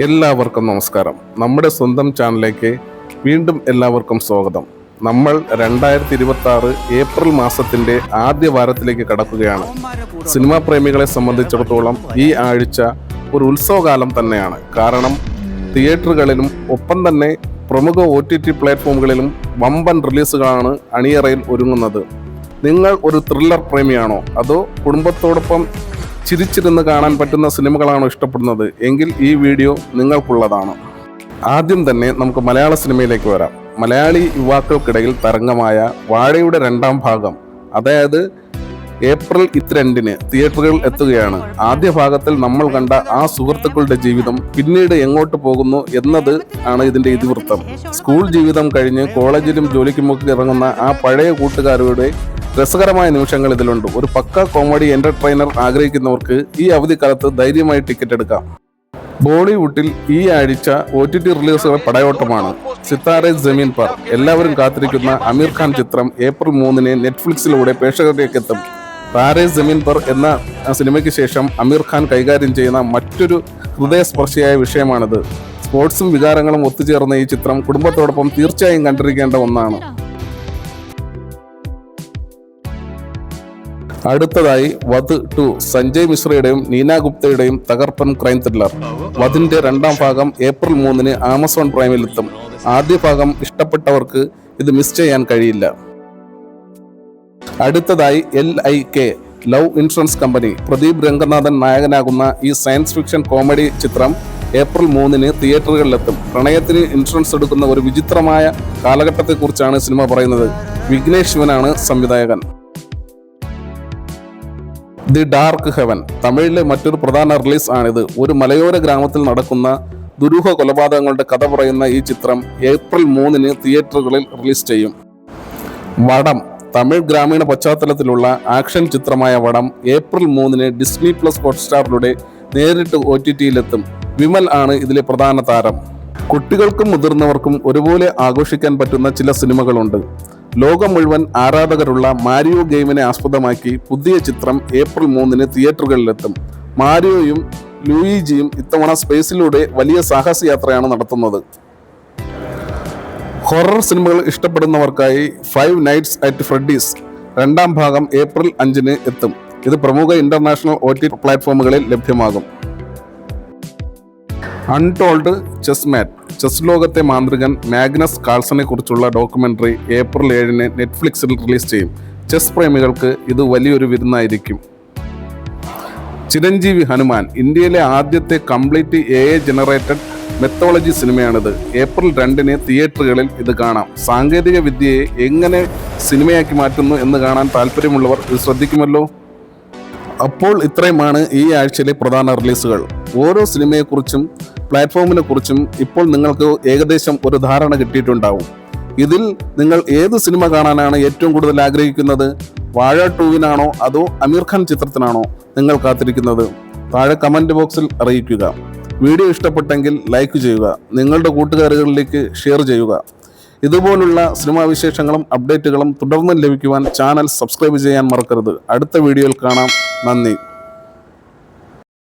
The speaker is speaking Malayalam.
എല്ലാവർക്കും നമസ്കാരം. നമ്മുടെ സ്വന്തം ചാനലിലേക്ക് വീണ്ടും എല്ലാവർക്കും സ്വാഗതം. നമ്മൾ 2026 ഏപ്രിൽ മാസത്തിൻ്റെ ആദ്യ വാരത്തിലേക്ക് കടക്കുകയാണ്. സിനിമാ പ്രേമികളെ സംബന്ധിച്ചിടത്തോളം ഈ ആഴ്ച ഒരു ഉത്സവകാലം തന്നെയാണ്. കാരണം തിയേറ്ററുകളിലും ഒപ്പം തന്നെ പ്രമുഖ OTT പ്ലാറ്റ്ഫോമുകളിലും വമ്പൻ റിലീസുകളാണ് അണിയറയിൽ ഒരുങ്ങുന്നത്. നിങ്ങൾ ഒരു ത്രില്ലർ പ്രേമിയാണോ, അതോ കുടുംബത്തോടൊപ്പം ചിരിച്ചിരുന്ന് കാണാൻ പറ്റുന്ന സിനിമകളാണോ ഇഷ്ടപ്പെടുന്നത് എങ്കിൽ ഈ വീഡിയോ നിങ്ങൾക്കുള്ളതാണ്. ആദ്യം തന്നെ നമുക്ക് മലയാള സിനിമയിലേക്ക് വരാം. മലയാളി യുവാക്കൾക്കിടയിൽ തരംഗമായ വാഴയുടെ രണ്ടാം ഭാഗം, അതായത് ഏപ്രിൽ 22 തിയേറ്ററുകളിൽ എത്തുകയാണ്. ആദ്യ ഭാഗത്തിൽ നമ്മൾ കണ്ട ആ സുഹൃത്തുക്കളുടെ ജീവിതം പിന്നീട് എങ്ങോട്ട് പോകുന്നു എന്നത് ആണ് ഇതിന്റെ ഇതിവൃത്തം. സ്കൂൾ ജീവിതം കഴിഞ്ഞ് കോളേജിലും ജോലിക്കുമൊക്കെ ഇറങ്ങുന്ന ആ പഴയ കൂട്ടുകാരുടെ രസകരമായ നിമിഷങ്ങൾ ഇതിലുണ്ട്. ഒരു പക്ക കോമഡി എന്റർടൈനർ ആഗ്രഹിക്കുന്നവർക്ക് ഈ അവധിക്കാലത്ത് ധൈര്യമായി ടിക്കറ്റ് എടുക്കാം. ബോളിവുഡിൽ ഈ ആഴ്ച OTT റിലീസുകൾ പടയോട്ടമാണ്. സിത്താരെ ജമീൻ പർ, എല്ലാവരും കാത്തിരിക്കുന്ന അമീർ ഖാൻ ചിത്രം ഏപ്രിൽ 3 നെറ്റ്ഫ്ലിക്സിലൂടെ പ്രേക്ഷകരിലേക്ക് എത്തും. താരെ ജമീൻ പർ എന്ന സിനിമയ്ക്ക് ശേഷം അമീർ ഖാൻ കൈകാര്യം ചെയ്യുന്ന മറ്റൊരു ഹൃദയസ്പർശിയായ വിഷയമാണിത്. സ്പോർട്സും വികാരങ്ങളും ഒത്തുചേർന്ന ഈ ചിത്രം കുടുംബത്തോടൊപ്പം തീർച്ചയായും കണ്ടിരിക്കേണ്ട ഒന്നാണ്. അടുത്തതായി വധ് 2, സഞ്ജയ് മിശ്രയുടെയും നീന ഗുപ്തയുടെയും തകർപ്പൻ ക്രൈം ത്രില്ലർ. വധിന്റെ രണ്ടാം ഭാഗം ഏപ്രിൽ 3 ആമസോൺ പ്രൈമിൽ എത്തും. ആദ്യ ഭാഗം ഇഷ്ടപ്പെട്ടവർക്ക് ഇത് മിസ് ചെയ്യാൻ കഴിയില്ല. അടുത്തതായി LIK, love insurance company. Pradeep Ranganathan നായകനാകുന്ന ഈ സയൻസ് ഫിക്ഷൻ കോമഡി ചിത്രം ഏപ്രിൽ 3 തിയേറ്ററുകളിലെത്തും. പ്രണയത്തിന് ഇൻഷുറൻസ് എടുക്കുന്ന ഒരു വിചിത്രമായ കാലഘട്ടത്തെക്കുറിച്ചാണ് സിനിമ പറയുന്നത്. വിഘ്നേഷ് ശിവനാണ് സംവിധായകൻ. ദി ഡാർക്ക് ഹെവൻ, തമിഴിലെ മറ്റൊരു പ്രധാന റിലീസ് ആണിത്. ഒരു മലയോര ഗ്രാമത്തിൽ നടക്കുന്ന ദുരൂഹ കൊലപാതകങ്ങളുടെ കഥ പറയുന്ന ഈ ചിത്രം ഏപ്രിൽ 3 തിയേറ്ററുകളിൽ റിലീസ് ചെയ്യും. വടം, തമിഴ് ഗ്രാമീണ പശ്ചാത്തലത്തിലുള്ള ആക്ഷൻ ചിത്രമായ വടം ഏപ്രിൽ 3 ഡിസ്നി പ്ലസ് ഹോട്ട്സ്റ്റാറിലൂടെ നേരിട്ട് OTTയിലെത്തും. വിമൽ ആണ് ഇതിലെ പ്രധാന താരം. കുട്ടികൾക്കും മുതിർന്നവർക്കും ഒരുപോലെ ആഘോഷിക്കാൻ പറ്റുന്ന ചില സിനിമകളുണ്ട്. ലോകം മുഴുവൻ ആരാധകരുള്ള മാരിയോ ഗെയിമിനെ ആസ്പദമാക്കി പുതിയ ചിത്രം ഏപ്രിൽ 3 തിയേറ്ററുകളിലെത്തും. മാരിയോയും ലൂയിജിയും ഇത്തവണ സ്പേസിലൂടെ വലിയ സാഹസയാത്രയാണ് നടത്തുന്നത്. ഹൊറർ സിനിമകൾ ഇഷ്ടപ്പെടുന്നവർക്കായി 5 നൈറ്റ്സ് അറ്റ് ഫ്രെഡീസ് രണ്ടാം ഭാഗം ഏപ്രിൽ 5 എത്തും. ഇത് പ്രമുഖ ഇന്റർനാഷണൽ OTT പ്ലാറ്റ്ഫോമുകളിൽ ലഭ്യമാകും. അൺടോൾഡ് ചെസ് മാറ്റ്, ചെസ് ലോകത്തെ മാന്ത്രികൻ മാഗ്നസ് കാൾസനെ കുറിച്ചുള്ള ഡോക്യുമെന്ററി ഏപ്രിൽ 7 നെറ്റ്ഫ്ലിക്സിൽ റിലീസ് ചെയ്യും. ചെസ് പ്രേമികൾക്ക് ഇത് വലിയൊരു വിരുന്നായിരിക്കും. ചിരഞ്ജീവി ഹനുമാൻ, ഇന്ത്യയിലെ ആദ്യത്തെ കംപ്ലീറ്റ് AI ജനറേറ്റഡ് മെത്തോളജി സിനിമയാണിത്. ഏപ്രിൽ 2 തിയേറ്ററുകളിൽ ഇത് കാണാം. സാങ്കേതിക വിദ്യയെ എങ്ങനെ സിനിമയാക്കി മാറ്റുന്നു എന്ന് കാണാൻ താല്പര്യമുള്ളവർ ഇത് ശ്രദ്ധിക്കുമല്ലോ. അപ്പോൾ ഇത്രയുമാണ് ഈ ആഴ്ചയിലെ പ്രധാന റിലീസുകൾ. ഓരോ സിനിമയെക്കുറിച്ചും പ്ലാറ്റ്ഫോമിനെ കുറിച്ചും ഇപ്പോൾ നിങ്ങൾക്ക് ഏകദേശം ഒരു ധാരണ കിട്ടിയിട്ടുണ്ടാവും. ഇതിൽ നിങ്ങൾ ഏത് സിനിമ കാണാനാണ് ഏറ്റവും കൂടുതൽ ആഗ്രഹിക്കുന്നത്? വാഴ 2വിനാണോ അതോ അമീർ ഖാൻ ചിത്രത്തിനാണോ നിങ്ങൾ കാത്തിരിക്കുന്നത്? താഴെ കമന്റ് ബോക്സിൽ അറിയിക്കുക. വീഡിയോ ഇഷ്ടപ്പെട്ടെങ്കിൽ ലൈക്ക് ചെയ്യുക, നിങ്ങളുടെ കൂട്ടുകാരികളിലേക്ക് ഷെയർ ചെയ്യുക. ഇതുപോലുള്ള സിനിമാ വിശേഷങ്ങളും അപ്ഡേറ്റുകളും തുടർന്ന് ലഭിക്കുവാൻ ചാനൽ സബ്സ്ക്രൈബ് ചെയ്യാൻ മറക്കരുത്. അടുത്ത വീഡിയോയിൽ കാണാം. നന്ദി.